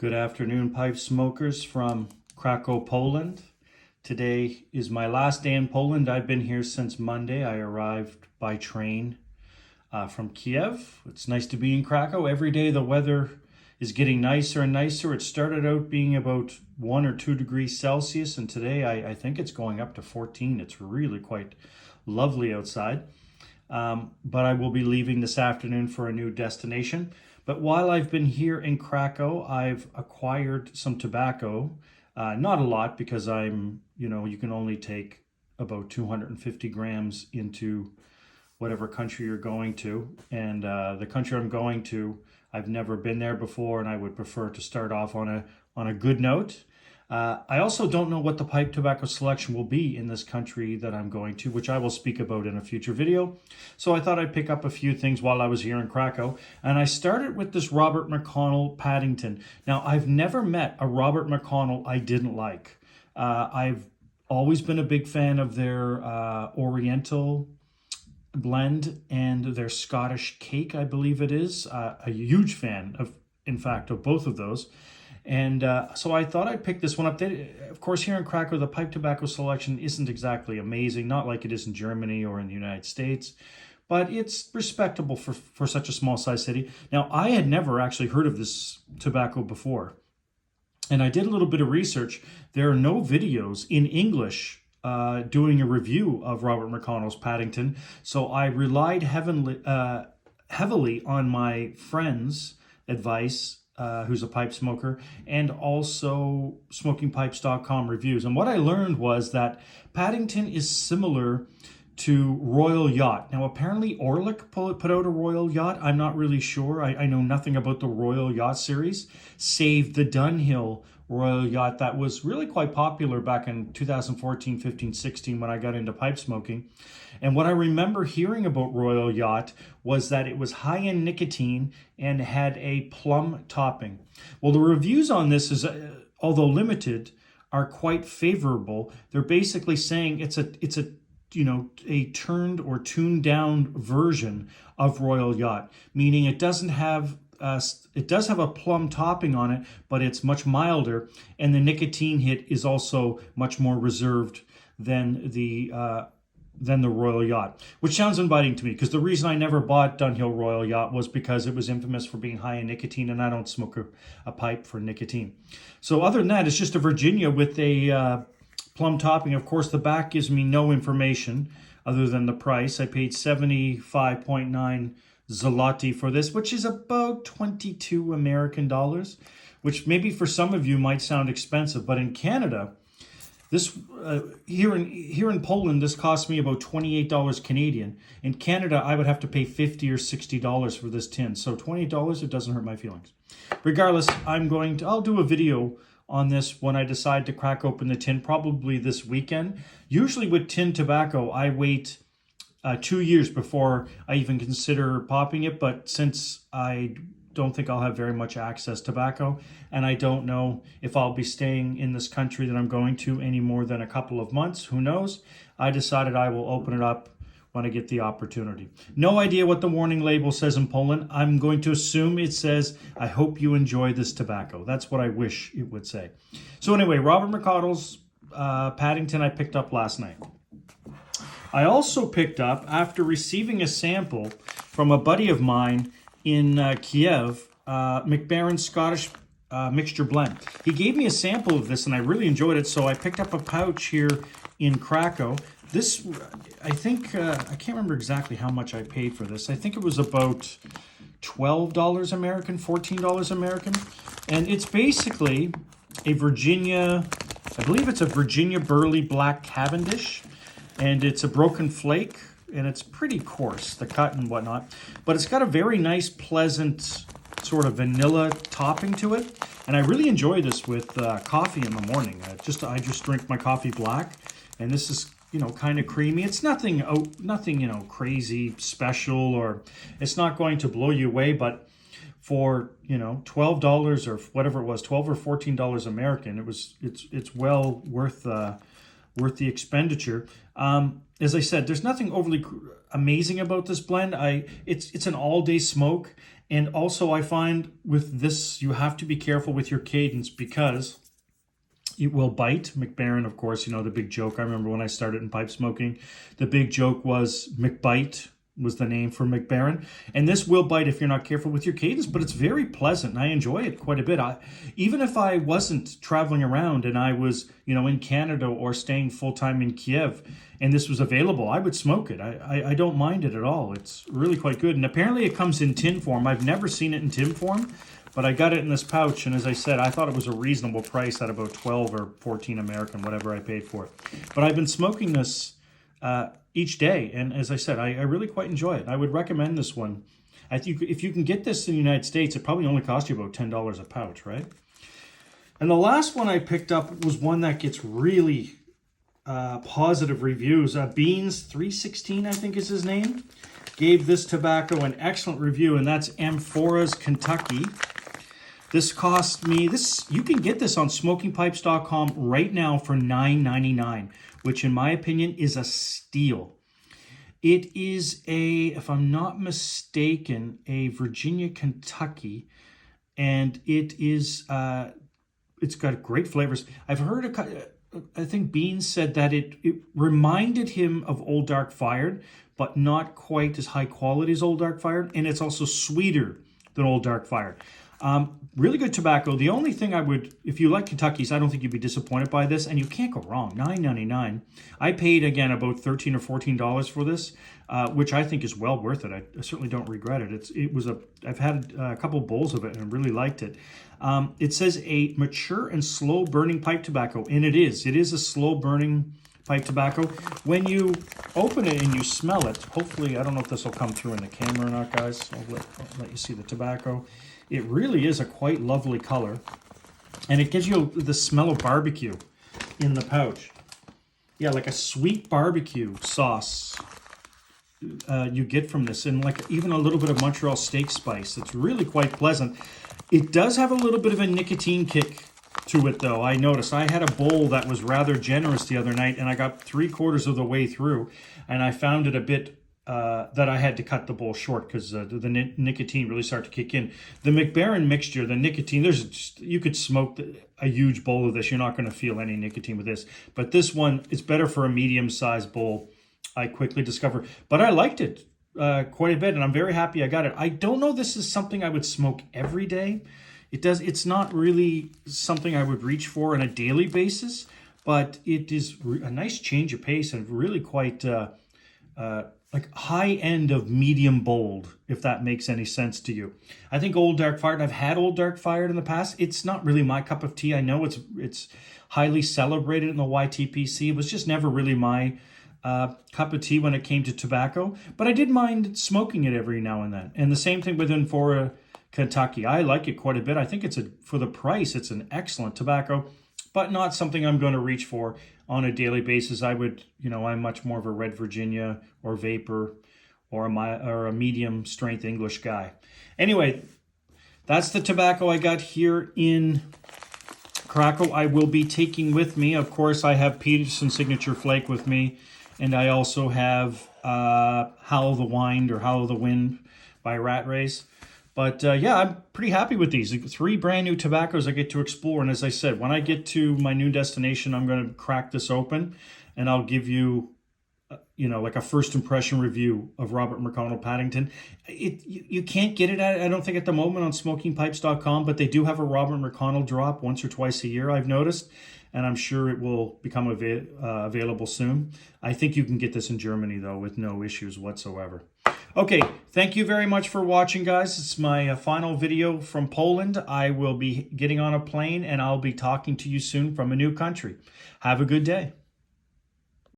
Good afternoon, pipe smokers from Krakow, Poland. Today is my last day in Poland. I've been here since Monday. I arrived by train from Kiev. It's nice to be in Krakow. Every day the weather is getting nicer and nicer. It started out being about 1 or 2 degrees Celsius, and today I think it's going up to 14. It's really quite lovely outside. But I will be leaving this afternoon for a new destination. But while I've been here in Krakow, I've acquired some tobacco. Not a lot, because you can only take about 250 grams into whatever country you're going to. And the country I'm going to, I've never been there before, and I would prefer to start off on a good note. I also don't know what the pipe tobacco selection will be in this country that I'm going to, which I will speak about in a future video. So I thought I'd pick up a few things while I was here in Krakow. And I started with this Robert McConnell Paddington. Now, I've never met a Robert McConnell I didn't like. I've always been a big fan of their Oriental blend and their Scottish cake, I believe it is. A huge fan, in fact, of both of those. And so I thought I'd pick this one up. Of course, here in Krakow, the pipe tobacco selection isn't exactly amazing, not like it is in Germany or in the United States, but it's respectable for such a small size city. Now, I had never actually heard of this tobacco before, and I did a little bit of research. There are no videos in English doing a review of Robert McConnell's Paddington, so I relied heavily on my friend's advice, who's a pipe smoker, and also smokingpipes.com reviews. And what I learned was that Paddington is similar to Royal Yacht. Now, apparently Orlik put out a Royal Yacht. I'm not really sure. I know nothing about the Royal Yacht series, save the Dunhill Royal Yacht that was really quite popular back in 2014, 15, 16 when I got into pipe smoking. And what I remember hearing about Royal Yacht was that it was high in nicotine and had a plum topping. Well, the reviews on this is, although limited, are quite favorable. They're basically saying it's a turned or tuned down version of Royal Yacht, meaning it doesn't have it does have a plum topping on it, but it's much milder, and the nicotine hit is also much more reserved than the Royal Yacht, which sounds inviting to me, because the reason I never bought Dunhill Royal Yacht was because it was infamous for being high in nicotine, and I don't smoke a pipe for nicotine. So other than that, it's just a Virginia with a plum topping. Of course, the back gives me no information other than the price. I paid 75.9 zloty for this, which is about 22 American dollars, which maybe for some of you might sound expensive, but in Canada, this here in Poland, this cost me about $28 Canadian. In Canada, I would have to pay $50 or $60 for this tin. So $28, it doesn't hurt my feelings. Regardless, I'll do a video on this when I decide to crack open the tin, probably this weekend. Usually with tin tobacco, I wait 2 years before I even consider popping it, but since I don't think I'll have very much access to tobacco, and I don't know if I'll be staying in this country that I'm going to any more than a couple of months, who knows, I decided I will open it up when I get the opportunity. No idea what the warning label says in Poland. I'm going to assume it says, "I hope you enjoy this tobacco." That's what I wish it would say. So anyway, Robert McConnell's Paddington I picked up last night. I also picked up, after receiving a sample from a buddy of mine in Kiev, Baren's Scottish mixture blend. He gave me a sample of this, and I really enjoyed it, so I picked up a pouch here in Krakow. This, I think, I can't remember exactly how much I paid for this. I think it was about $12 American, $14 American. And it's basically a Virginia, I believe it's a Virginia Burley Black Cavendish. And it's a broken flake, and it's pretty coarse, the cut and whatnot. But it's got a very nice, pleasant sort of vanilla topping to it. And I really enjoy this with coffee in the morning. I just drink my coffee black, and this is, kind of creamy. It's nothing, crazy special, or it's not going to blow you away, but for, $12 or whatever it was, $12 or $14 American, it's well worth the expenditure. As I said, there's nothing overly amazing about this blend. It's an all-day smoke, And also I find with this, you have to be careful with your cadence because it will bite. McBaren, of course, you know, the big joke. I remember when I started in pipe smoking, the big joke was McBite was the name for McBaren. And this will bite if you're not careful with your cadence, but it's very pleasant and I enjoy it quite a bit. Even if I wasn't traveling around and I was, you know, in Canada or staying full-time in Kiev and this was available, I would smoke it. I don't mind it at all. It's really quite good. And apparently it comes in tin form. I've never seen it in tin form, but I got it in this pouch. And as I said, I thought it was a reasonable price at about 12 or 14 American, whatever I paid for it. But I've been smoking this each day. And as I said, I really quite enjoy it. I would recommend this one. I think if you can get this in the United States, it probably only costs you about $10 a pouch, right? And the last one I picked up was one that gets really positive reviews. Beans 316, I think is his name, gave this tobacco an excellent review, and that's Amphora Kentucky. This cost me, you can get this on smokingpipes.com right now for $9.99, which in my opinion is a steal. It is if I'm not mistaken, a Virginia, Kentucky, and it is, it's got great flavors. I've heard, I think Beans said that it reminded him of Old Dark Fired, but not quite as high quality as Old Dark Fired, and it's also sweeter than Old Dark Fired. Really good tobacco. The only thing I would, if you like Kentucky's, I don't think you'd be disappointed by this, and you can't go wrong. $9.99. I paid, again, about $13 or $14 for this, which I think is well worth it. I certainly don't regret it. I've had a couple bowls of it and really liked it. It says a mature and slow burning pipe tobacco, and it is. It is a slow burning pipe tobacco. When you open it and you smell it, hopefully, I don't know if this will come through in the camera or not, guys. I'll let you see the tobacco. It really is a quite lovely color, and it gives you the smell of barbecue in the pouch. Yeah, like a sweet barbecue sauce you get from this, and like even a little bit of Montreal steak spice. It's really quite pleasant. It does have a little bit of a nicotine kick to it, though. I noticed I had a bowl that was rather generous the other night, and I got 3/4 of the way through, and I found it a bit that I had to cut the bowl short because the nicotine really started to kick in. The McBaren mixture, the nicotine, you could smoke a huge bowl of this. You're not going to feel any nicotine with this. But this one, it's better for a medium-sized bowl, I quickly discovered. But I liked it quite a bit, and I'm very happy I got it. I don't know this is something I would smoke every day. It's not really something I would reach for on a daily basis, but it is a nice change of pace and really quite like high end of medium bold, if that makes any sense to you. I think Old Dark Fired, I've had Old Dark Fired in the past. It's not really my cup of tea. I know it's highly celebrated in the YTPC. It was just never really my cup of tea when it came to tobacco, but I did mind smoking it every now and then. And the same thing with Amphora Kentucky. I like it quite a bit. I think for the price, it's an excellent tobacco, but not something I'm going to reach for on a daily basis. I'm much more of a Red Virginia or Vapor or a medium strength English guy. Anyway, that's the tobacco I got here in Krakow. I will be taking with me, of course, I have Peterson Signature Flake with me, and I also have Howl of the Wind or Howl of the Wind by Rat Race. But yeah, I'm pretty happy with these. 3 brand new tobaccos I get to explore. And as I said, when I get to my new destination, I'm going to crack this open and I'll give you, like a first impression review of Robert McConnell Paddington. You can't get it, I don't think, at the moment on smokingpipes.com, but they do have a Robert McConnell drop once or twice a year, I've noticed. And I'm sure it will become available soon. I think you can get this in Germany, though, with no issues whatsoever. Okay, thank you very much for watching, guys. It's my final video from Poland. I will be getting on a plane, and I'll be talking to you soon from a new country. Have a good day.